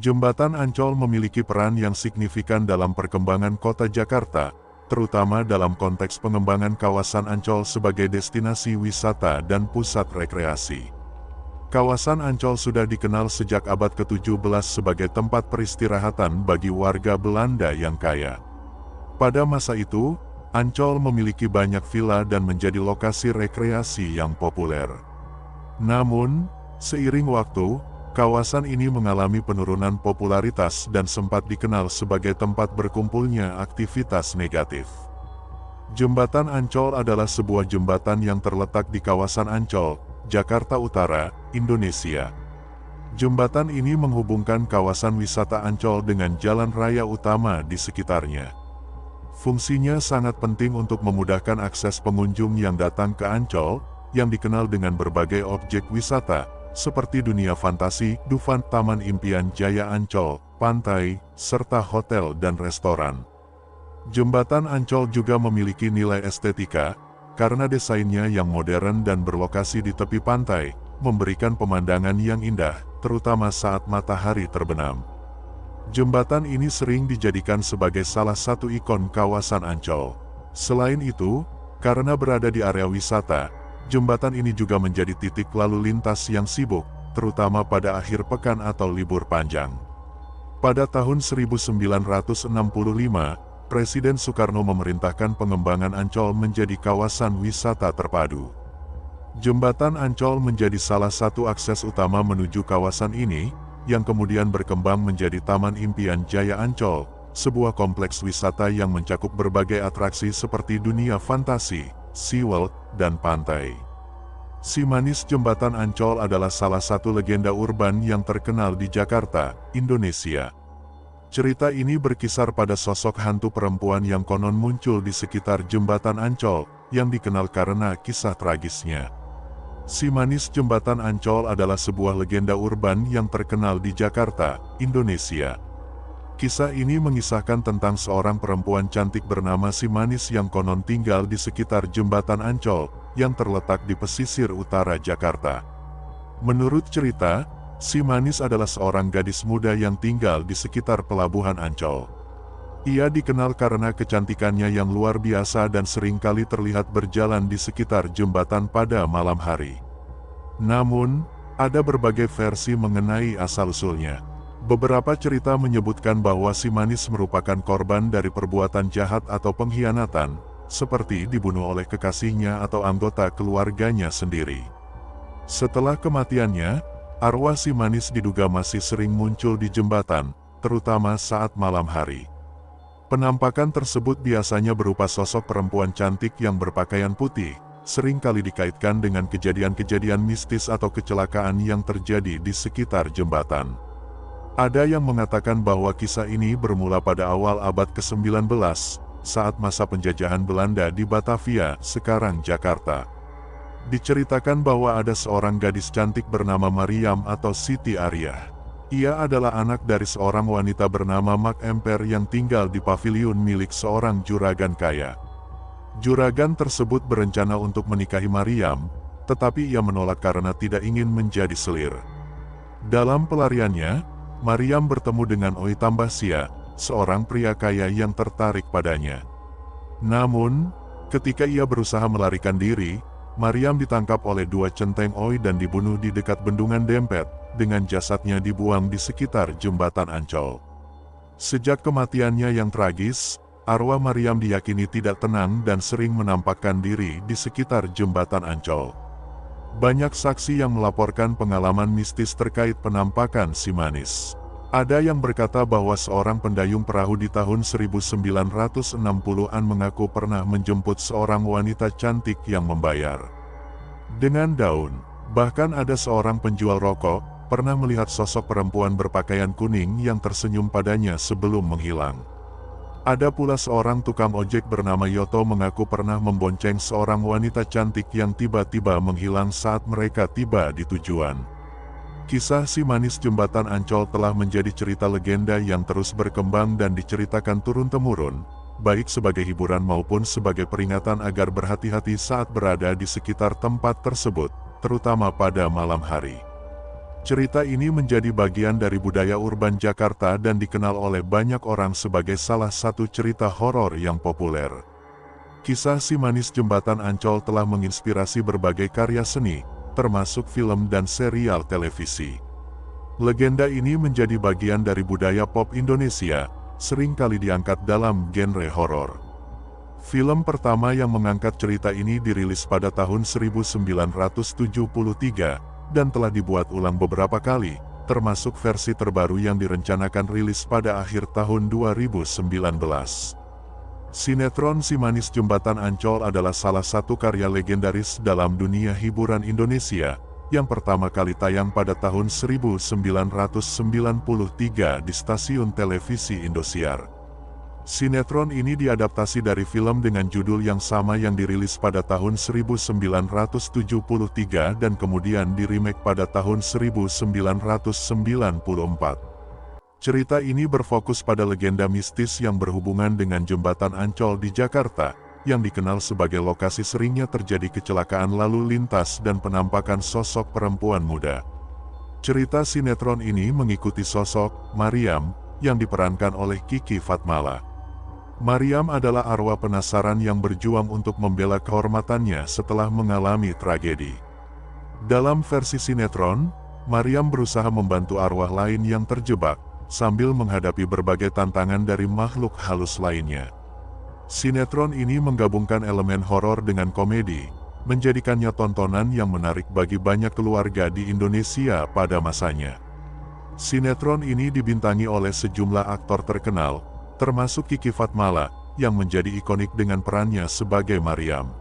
Jembatan Ancol memiliki peran yang signifikan dalam perkembangan kota Jakarta, terutama dalam konteks pengembangan kawasan Ancol sebagai destinasi wisata dan pusat rekreasi. Kawasan Ancol sudah dikenal sejak abad ke-17 sebagai tempat peristirahatan bagi warga Belanda yang kaya. Pada masa itu, Ancol memiliki banyak villa dan menjadi lokasi rekreasi yang populer. Namun, seiring waktu, kawasan ini mengalami penurunan popularitas dan sempat dikenal sebagai tempat berkumpulnya aktivitas negatif. Jembatan Ancol adalah sebuah jembatan yang terletak di kawasan Ancol, Jakarta Utara, Indonesia. Jembatan ini menghubungkan kawasan wisata Ancol dengan jalan raya utama di sekitarnya. Fungsinya sangat penting untuk memudahkan akses pengunjung yang datang ke Ancol, yang dikenal dengan berbagai objek wisata, seperti dunia fantasi, Dufan, Taman Impian Jaya Ancol, pantai, serta hotel dan restoran. Jembatan Ancol juga memiliki nilai estetika, karena desainnya yang modern dan berlokasi di tepi pantai, memberikan pemandangan yang indah, terutama saat matahari terbenam. Jembatan ini sering dijadikan sebagai salah satu ikon kawasan Ancol. Selain itu, karena berada di area wisata, jembatan ini juga menjadi titik lalu lintas yang sibuk, terutama pada akhir pekan atau libur panjang. Pada tahun 1965, Presiden Soekarno memerintahkan pengembangan Ancol menjadi kawasan wisata terpadu. Jembatan Ancol menjadi salah satu akses utama menuju kawasan ini, yang kemudian berkembang menjadi Taman Impian Jaya Ancol, sebuah kompleks wisata yang mencakup berbagai atraksi seperti dunia fantasi, SeaWorld, dan pantai. Si Manis Jembatan Ancol adalah salah satu legenda urban yang terkenal di Jakarta, Indonesia. Cerita ini berkisar pada sosok hantu perempuan yang konon muncul di sekitar Jembatan Ancol, yang dikenal karena kisah tragisnya. Si Manis Jembatan Ancol adalah sebuah legenda urban yang terkenal di Jakarta, Indonesia. Kisah ini mengisahkan tentang seorang perempuan cantik bernama Si Manis yang konon tinggal di sekitar Jembatan Ancol, yang terletak di pesisir utara Jakarta. Menurut cerita, Si Manis adalah seorang gadis muda yang tinggal di sekitar pelabuhan Ancol. Ia dikenal karena kecantikannya yang luar biasa dan seringkali terlihat berjalan di sekitar jembatan pada malam hari. Namun, ada berbagai versi mengenai asal-usulnya. Beberapa cerita menyebutkan bahwa Si Manis merupakan korban dari perbuatan jahat atau pengkhianatan, seperti dibunuh oleh kekasihnya atau anggota keluarganya sendiri. Setelah kematiannya, arwah Si Manis diduga masih sering muncul di jembatan, terutama saat malam hari. Penampakan tersebut biasanya berupa sosok perempuan cantik yang berpakaian putih, seringkali dikaitkan dengan kejadian-kejadian mistis atau kecelakaan yang terjadi di sekitar jembatan. Ada yang mengatakan bahwa kisah ini bermula pada awal abad ke-19, saat masa penjajahan Belanda di Batavia, sekarang Jakarta. Diceritakan bahwa ada seorang gadis cantik bernama Mariam atau Siti Arya. Ia adalah anak dari seorang wanita bernama Mak Emper yang tinggal di paviliun milik seorang juragan kaya. Juragan tersebut berencana untuk menikahi Mariam, tetapi ia menolak karena tidak ingin menjadi selir. Dalam pelariannya, Mariam bertemu dengan Oi Tambahsia, seorang pria kaya yang tertarik padanya. Namun, ketika ia berusaha melarikan diri, Mariam ditangkap oleh dua centeng Oi dan dibunuh di dekat bendungan Dempet, dengan jasadnya dibuang di sekitar jembatan Ancol. Sejak kematiannya yang tragis, arwah Mariam diyakini tidak tenang dan sering menampakkan diri di sekitar jembatan Ancol. Banyak saksi yang melaporkan pengalaman mistis terkait penampakan Si Manis. Ada yang berkata bahwa seorang pendayung perahu di tahun 1960-an mengaku pernah menjemput seorang wanita cantik yang membayar dengan daun. Bahkan ada seorang penjual rokok pernah melihat sosok perempuan berpakaian kuning yang tersenyum padanya sebelum menghilang. Ada pula seorang tukang ojek bernama Yoto mengaku pernah membonceng seorang wanita cantik yang tiba-tiba menghilang saat mereka tiba di tujuan. Kisah Si Manis Jembatan Ancol telah menjadi cerita legenda yang terus berkembang dan diceritakan turun-temurun, baik sebagai hiburan maupun sebagai peringatan agar berhati-hati saat berada di sekitar tempat tersebut, terutama pada malam hari. Cerita ini menjadi bagian dari budaya urban Jakarta dan dikenal oleh banyak orang sebagai salah satu cerita horor yang populer. Kisah Si Manis Jembatan Ancol telah menginspirasi berbagai karya seni, termasuk film dan serial televisi. Legenda ini menjadi bagian dari budaya pop Indonesia, sering kali diangkat dalam genre horor. Film pertama yang mengangkat cerita ini dirilis pada tahun 1973, dan telah dibuat ulang beberapa kali, termasuk versi terbaru yang direncanakan rilis pada akhir tahun 2019. Sinetron Si Manis Jembatan Ancol adalah salah satu karya legendaris dalam dunia hiburan Indonesia, yang pertama kali tayang pada tahun 1993 di stasiun televisi Indosiar. Sinetron ini diadaptasi dari film dengan judul yang sama yang dirilis pada tahun 1973 dan kemudian diremake pada tahun 1994. Cerita ini berfokus pada legenda mistis yang berhubungan dengan Jembatan Ancol di Jakarta, yang dikenal sebagai lokasi seringnya terjadi kecelakaan lalu lintas dan penampakan sosok perempuan muda. Cerita sinetron ini mengikuti sosok Mariam, yang diperankan oleh Kiki Fatmala. Mariam adalah arwah penasaran yang berjuang untuk membela kehormatannya setelah mengalami tragedi. Dalam versi sinetron, Mariam berusaha membantu arwah lain yang terjebak, sambil menghadapi berbagai tantangan dari makhluk halus lainnya. Sinetron ini menggabungkan elemen horor dengan komedi, menjadikannya tontonan yang menarik bagi banyak keluarga di Indonesia pada masanya. Sinetron ini dibintangi oleh sejumlah aktor terkenal, termasuk Kiki Fatmala, yang menjadi ikonik dengan perannya sebagai Mariam.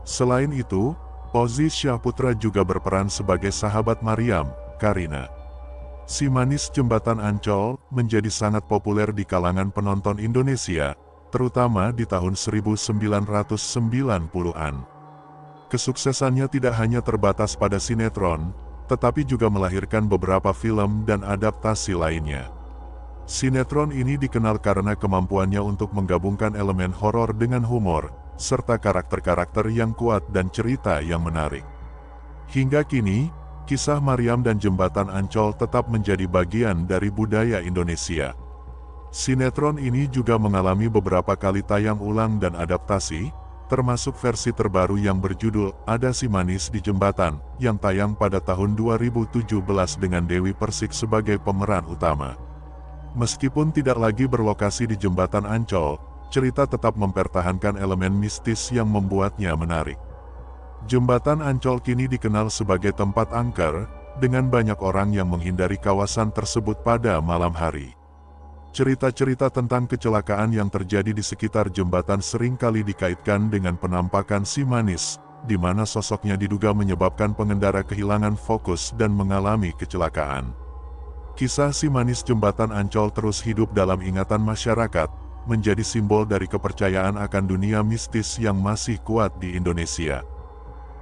Selain itu, Ozi Syahputra juga berperan sebagai sahabat Mariam, Karina. Si Manis Jembatan Ancol menjadi sangat populer di kalangan penonton Indonesia, terutama di tahun 1990-an. Kesuksesannya tidak hanya terbatas pada sinetron, tetapi juga melahirkan beberapa film dan adaptasi lainnya. Sinetron ini dikenal karena kemampuannya untuk menggabungkan elemen horor dengan humor, serta karakter-karakter yang kuat dan cerita yang menarik. Hingga kini, kisah Mariam dan Jembatan Ancol tetap menjadi bagian dari budaya Indonesia. Sinetron ini juga mengalami beberapa kali tayang ulang dan adaptasi, termasuk versi terbaru yang berjudul Ada Si Manis di Jembatan, yang tayang pada tahun 2017 dengan Dewi Persik sebagai pemeran utama. Meskipun tidak lagi berlokasi di Jembatan Ancol, cerita tetap mempertahankan elemen mistis yang membuatnya menarik. Jembatan Ancol kini dikenal sebagai tempat angker, dengan banyak orang yang menghindari kawasan tersebut pada malam hari. Cerita-cerita tentang kecelakaan yang terjadi di sekitar jembatan seringkali dikaitkan dengan penampakan Si Manis, di mana sosoknya diduga menyebabkan pengendara kehilangan fokus dan mengalami kecelakaan. Kisah Si Manis Jembatan Ancol terus hidup dalam ingatan masyarakat, menjadi simbol dari kepercayaan akan dunia mistis yang masih kuat di Indonesia.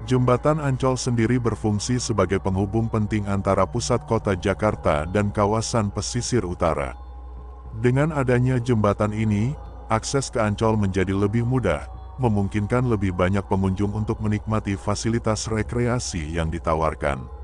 Jembatan Ancol sendiri berfungsi sebagai penghubung penting antara pusat kota Jakarta dan kawasan pesisir utara. Dengan adanya jembatan ini, akses ke Ancol menjadi lebih mudah, memungkinkan lebih banyak pengunjung untuk menikmati fasilitas rekreasi yang ditawarkan.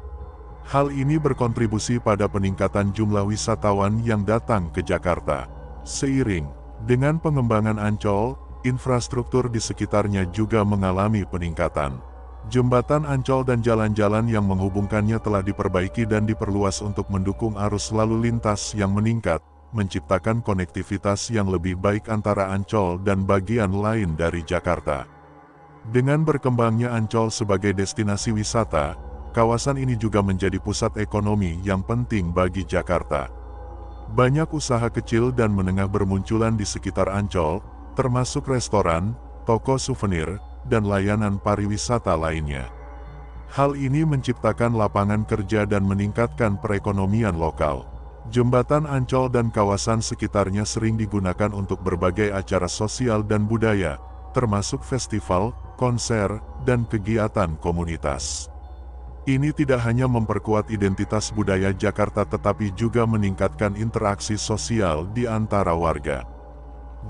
Hal ini berkontribusi pada peningkatan jumlah wisatawan yang datang ke Jakarta. Seiring dengan pengembangan Ancol, infrastruktur di sekitarnya juga mengalami peningkatan. Jembatan Ancol dan jalan-jalan yang menghubungkannya telah diperbaiki dan diperluas untuk mendukung arus lalu lintas yang meningkat, menciptakan konektivitas yang lebih baik antara Ancol dan bagian lain dari Jakarta. Dengan berkembangnya Ancol sebagai destinasi wisata, kawasan ini juga menjadi pusat ekonomi yang penting bagi Jakarta. Banyak usaha kecil dan menengah bermunculan di sekitar Ancol, termasuk restoran, toko souvenir, dan layanan pariwisata lainnya. Hal ini menciptakan lapangan kerja dan meningkatkan perekonomian lokal. Jembatan Ancol dan kawasan sekitarnya sering digunakan untuk berbagai acara sosial dan budaya, termasuk festival, konser, dan kegiatan komunitas. Ini tidak hanya memperkuat identitas budaya Jakarta tetapi juga meningkatkan interaksi sosial di antara warga.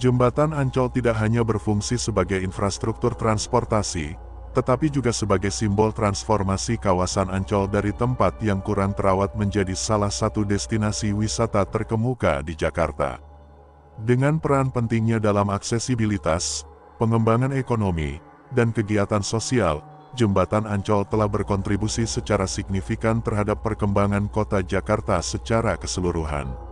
Jembatan Ancol tidak hanya berfungsi sebagai infrastruktur transportasi, tetapi juga sebagai simbol transformasi kawasan Ancol dari tempat yang kurang terawat menjadi salah satu destinasi wisata terkemuka di Jakarta. Dengan peran pentingnya dalam aksesibilitas, pengembangan ekonomi, dan kegiatan sosial, Jembatan Ancol telah berkontribusi secara signifikan terhadap perkembangan kota Jakarta secara keseluruhan.